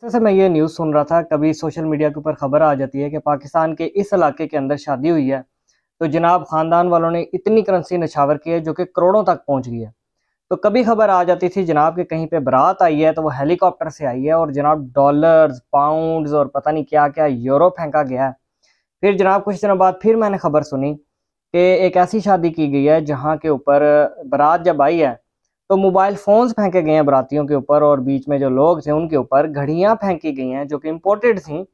जैसे मैं ये न्यूज़ सुन रहा था, कभी सोशल मीडिया के ऊपर खबर आ जाती है कि पाकिस्तान के इस इलाके के अंदर शादी हुई है, तो जनाब ख़ानदान वालों ने इतनी करेंसी नछावर की है जो कि करोड़ों तक पहुँच गई है। तो कभी खबर आ जाती थी जनाब कि कहीं पे बारात आई है तो वो हेलीकॉप्टर से आई है और जनाब डॉलर्स, पाउंड्स और पता नहीं क्या-क्या यूरो फेंका गया है। फिर जनाब कुछ दिनों बाद फिर मैंने खबर सुनी कि एक ऐसी शादी की गई है जहाँ के ऊपर बारात जब आई है तो मोबाइल फ़ोन्स फेंके गए हैं बारातियों के ऊपर और बीच में जो लोग थे उनके ऊपर घड़ियाँ फेंकी गई हैं जो कि इम्पोर्टेड थी,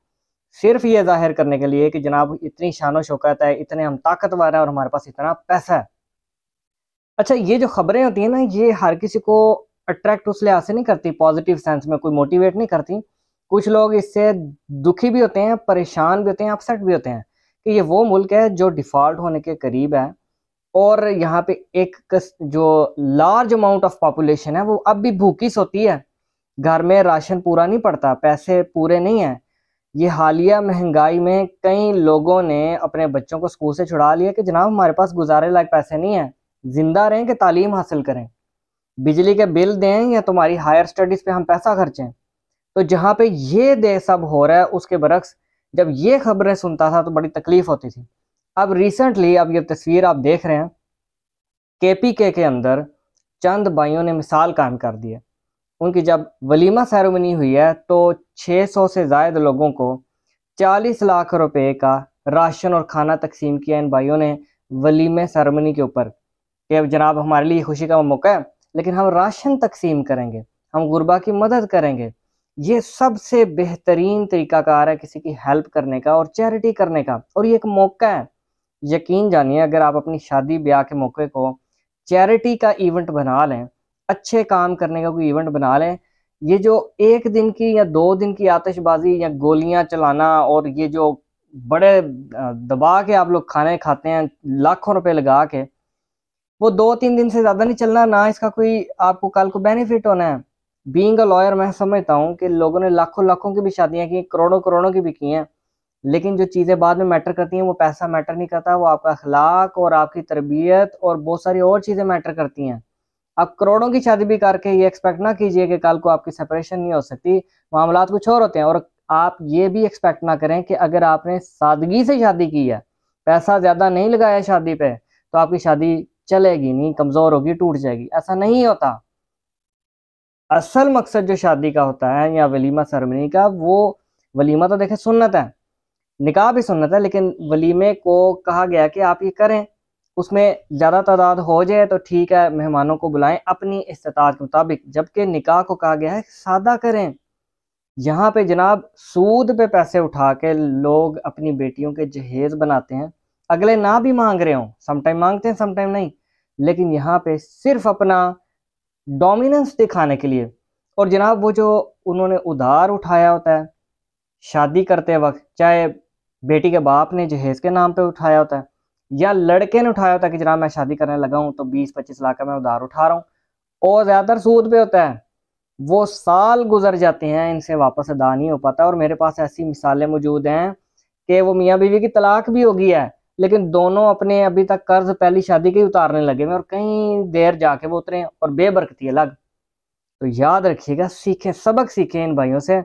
सिर्फ़ ये ज़ाहिर करने के लिए कि जनाब इतनी शान-ओ-शौकत है, इतने हम ताकतवर हैं और हमारे पास इतना पैसा है। अच्छा, ये जो खबरें होती हैं ना, ये हर किसी को अट्रैक्ट उस लिहाज से नहीं करती, पॉज़िटिव सेंस में कोई मोटिवेट नहीं करती। कुछ लोग इससे दुखी भी होते हैं, परेशान भी होते हैं, अपसेट भी होते हैं कि ये वो मुल्क है जो डिफ़ॉल्ट होने के करीब है और यहाँ पे एक कस जो लार्ज अमाउंट ऑफ पॉपुलेशन है, वो अब भी भूखी सोती है। घर में राशन पूरा नहीं पड़ता, पैसे पूरे नहीं हैं। ये हालिया महँगाई में कई लोगों ने अपने बच्चों को स्कूल से छुड़ा लिया कि जनाब हमारे पास गुज़ारे लायक पैसे नहीं हैं, ज़िंदा रहें कि तालीम हासिल करें। बिजली के बिल दें या तुम्हारी हायर स्टडीज़ पे हम पैसा खर्चें। तो जहाँ पे ये दे सब हो रहा है उसके बरक्स जब ये खबरें सुनता था तो बड़ी तकलीफ़ होती थी। अब रिसेंटली अब ये तस्वीर आप देख रहे हैं, केपीके के अंदर चंद भाइयों ने मिसाल कायम कर दी है। उनकी जब वलीमा सेरेमनी हुई है तो 600 से ज़ायद लोगों को 40 लाख रुपए का राशन और खाना तकसीम किया इन भाइयों ने वलीमे सेरेमनी के ऊपर कि अब जनाब हमारे लिए खुशी का मौका है, लेकिन हम राशन तकसीम करेंगे, हम गुरबा की मदद करेंगे। ये सबसे बेहतरीन तरीक़ाकार है किसी की हेल्प करने का और चैरिटी करने का और ये एक मौका है। यकीन जानिए अगर आप अपनी शादी-ब्याह के मौके को चैरिटी का इवेंट बना लें, अच्छे काम करने का कोई इवेंट बना लें, ये जो 1 दिन की या 2 दिन की आतिशबाज़ी या गोलियाँ चलाना और ये जो बड़े दबा के आप लोग खाने खाते हैं, लाखों रुपए लगा के, वो 2-3 दिन से ज़्यादा नहीं चलना, ना इसका कोई आपको कल को बेनिफिट होना है। बीइंग अ लॉयर मैं समझता हूँ कि लोगों ने लाखों-लाखों की भी शादियाँ की, करोड़ों-करोड़ों की भी की हैं। लेकिन जो चीज़ें बाद में मैटर करती हैं वो पैसा मैटर नहीं करता, वो आपका अखलाक और आपकी तरबियत और बहुत सारी और चीज़ें मैटर करती हैं। आप करोड़ों की शादी भी करके ये एक्सपेक्ट ना कीजिए कि कल को आपकी सेपरेशन नहीं हो सकती, मामलात कुछ और होते हैं और आप ये भी एक्सपेक्ट ना करें कि अगर आपने सादगी से शादी की है, पैसा ज़्यादा नहीं लगाया शादी पे, तो आपकी शादी चलेगी नहीं, कमज़ोर होगी, टूट जाएगी, ऐसा नहीं होता। असल मकसद जो शादी का होता है या वलीमा सेरेमनी का, वो वलीमा तो देखिए सुन्नत है। निकाह भी सुन्नत है लेकिन वलीमे को कहा गया कि आप ये करें, उसमें ज़्यादा तादाद हो जाए तो ठीक है, मेहमानों को बुलाएँ अपनी इस्तिताअत के मुताबिक, जबकि निकाह को कहा गया है सादा करें। यहाँ पे जनाब सूद पे पैसे उठा के लोग अपनी बेटियों के जहेज़ बनाते हैं, अगले ना भी माँग रहे हों, सम टाइम माँगते हैं, सम टाइम नहीं। लेकिन यहाँ पे सिर्फ़ अपना डोमिनेंस दिखाने के लिए और जनाब वो जो उन्होंने उधार उठाया होता है शादी करते वक़्त, चाहे बेटी के बाप ने जहेज़ के नाम पे उठाया होता है या लड़के ने उठाया होता है कि जनाब मैं शादी करने लगा हूँ तो 20-25 लाख का मैं उधार उठा रहा हूँ और ज़्यादातर सूद पे होता है। वो साल गुज़र जाते हैं, इनसे वापस अदा नहीं हो पाता और मेरे पास ऐसी मिसालें मौजूद हैं कि वो मियाँ-बीवी की तलाक भी हो गई है, लेकिन दोनों अपने अभी तक कर्ज़ पहली शादी के ही उतारने लगे हुए हैं और कहीं देर जाके वो उतरे और बेबरकती अलग। तो याद रखिएगा, सीखें, सबक सीखें इन भाइयों से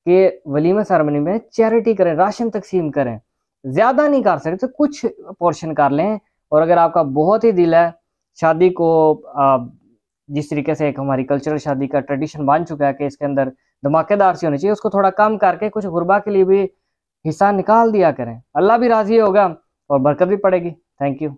कि वलीमा सेरेमनी में चैरिटी करें, राशन तकसीम करें। ज़्यादा नहीं कर सकते, तो कुछ पोर्शन कर लें और अगर आपका बहुत ही दिल है, शादी को जिस तरीके से एक हमारी कल्चरल शादी का ट्रेडिशन बन चुका है कि इसके अंदर धमाकेदार सी होनी चाहिए, उसको थोड़ा कम करके कुछ गुरबा के लिए भी हिस्सा निकाल दिया करें। अल्लाह भी राज़ी होगा और बरकत भी पड़ेगी। Thank you.